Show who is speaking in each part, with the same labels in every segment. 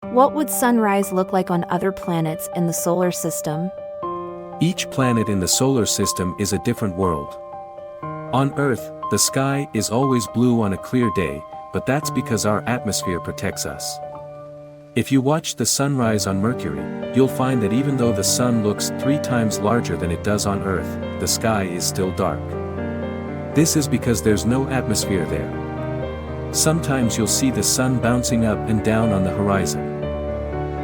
Speaker 1: What would sunrise look like on other planets in the solar system?
Speaker 2: Each planet in the solar system is a different world. On Earth, the sky is always blue on a clear day, but that's because our atmosphere protects us. If you watch the sunrise on Mercury, you'll find that even though the sun looks 3 times larger than it does on Earth, the sky is still dark. This is because there's no atmosphere there. Sometimes you'll see the sun bouncing up and down on the horizon.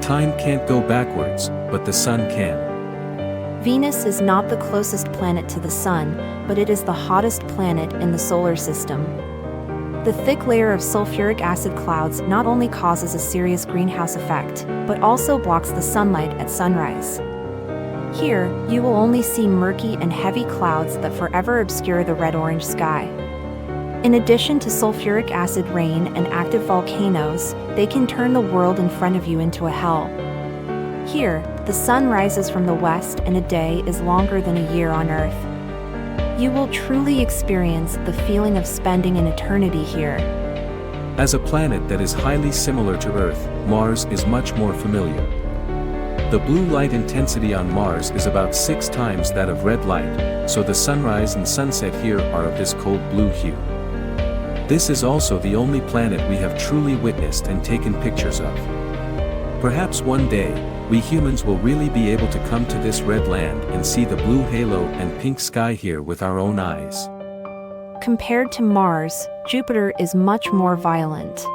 Speaker 2: Time can't go backwards, but the sun can.
Speaker 1: Venus is not the closest planet to the sun, but it is the hottest planet in the solar system. The thick layer of sulfuric acid clouds not only causes a serious greenhouse effect, but also blocks the sunlight at sunrise. Here, you will only see murky and heavy clouds that forever obscure the red-orange sky. In addition to sulfuric acid rain and active volcanoes, they can turn the world in front of you into a hell. Here, the sun rises from the west and a day is longer than a year on Earth. You will truly experience the feeling of spending an eternity here.
Speaker 2: As a planet that is highly similar to Earth, Mars is much more familiar. The blue light intensity on Mars is about 6 times that of red light, so the sunrise and sunset here are of this cold blue hue. This is also the only planet we have truly witnessed and taken pictures of. Perhaps one day, we humans will really be able to come to this red land and see the blue halo and pink sky here with our own eyes.
Speaker 1: Compared to Mars, Jupiter is much more violent.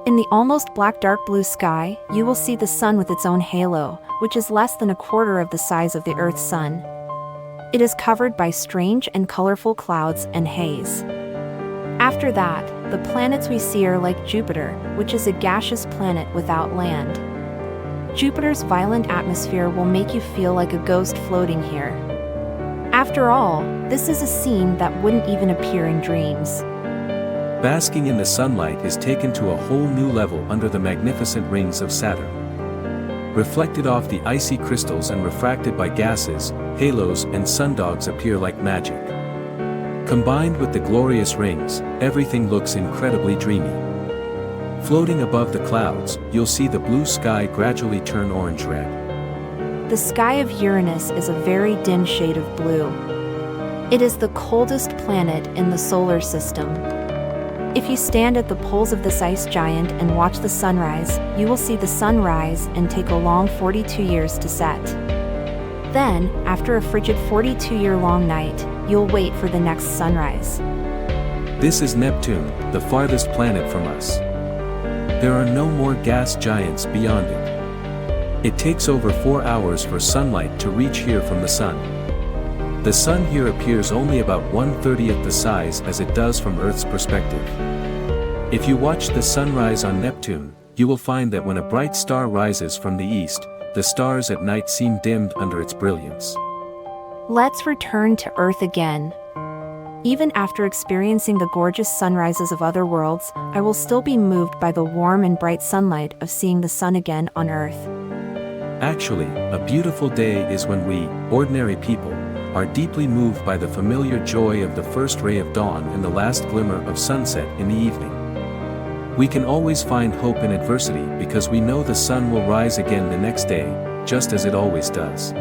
Speaker 1: In the almost black dark blue sky, you will see the sun with its own halo, which is less than a quarter of the size of the Earth's sun. It is covered by strange and colorful clouds and haze. After that, the planets we see are like Jupiter, which is a gaseous planet without land. Jupiter's violent atmosphere will make you feel like a ghost floating here. After all, this is a scene that wouldn't even appear in dreams.
Speaker 2: Basking in the sunlight is taken to a whole new level under the magnificent rings of Saturn. Reflected off the icy crystals and refracted by gases, halos and sundogs appear like magic. Combined with the glorious rings, everything looks incredibly dreamy. Floating above the clouds, you'll see the blue sky gradually turn orange-red.
Speaker 1: The sky of Uranus is a very dim shade of blue. It is the coldest planet in the solar system. If you stand at the poles of this ice giant and watch the sunrise, you will see the sun rise and take a long 42 years to set. Then, after a frigid 42-year-long night, you'll wait for the next sunrise.
Speaker 2: This is Neptune, the farthest planet from us. There are no more gas giants beyond it. It takes over 4 hours for sunlight to reach here from the sun. The sun here appears only about 1/30th the size as it does from Earth's perspective. If you watch the sunrise on Neptune, you will find that when a bright star rises from the east, the stars at night seem dimmed under its brilliance.
Speaker 1: Let's return to Earth again. Even after experiencing the gorgeous sunrises of other worlds, I will still be moved by the warm and bright sunlight of seeing the sun again on Earth.
Speaker 2: Actually, a beautiful day is when we, ordinary people, are deeply moved by the familiar joy of the first ray of dawn and the last glimmer of sunset in the evening. We can always find hope in adversity because we know the sun will rise again the next day, just as it always does.